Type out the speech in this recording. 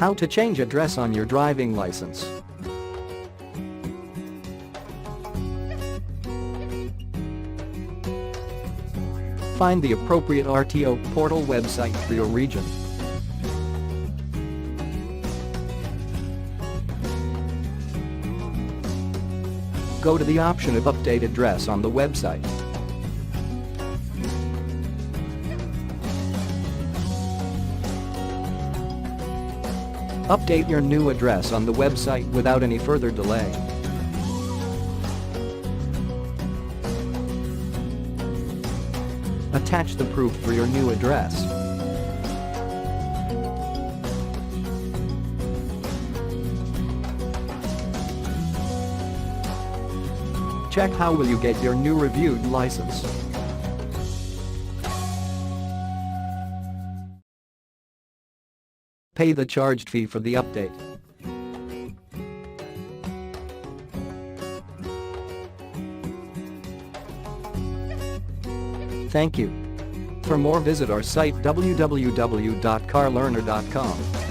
How to change address on your driving license. Find the appropriate RTO portal website for your region. Go to the option of Update Address on the website. Update your new address on the website without any further delay. Attach the proof for your new address. Check how will you get your new reviewed license. Pay the charged fee for the update. Thank you. For more, visit our site www.carlearner.com.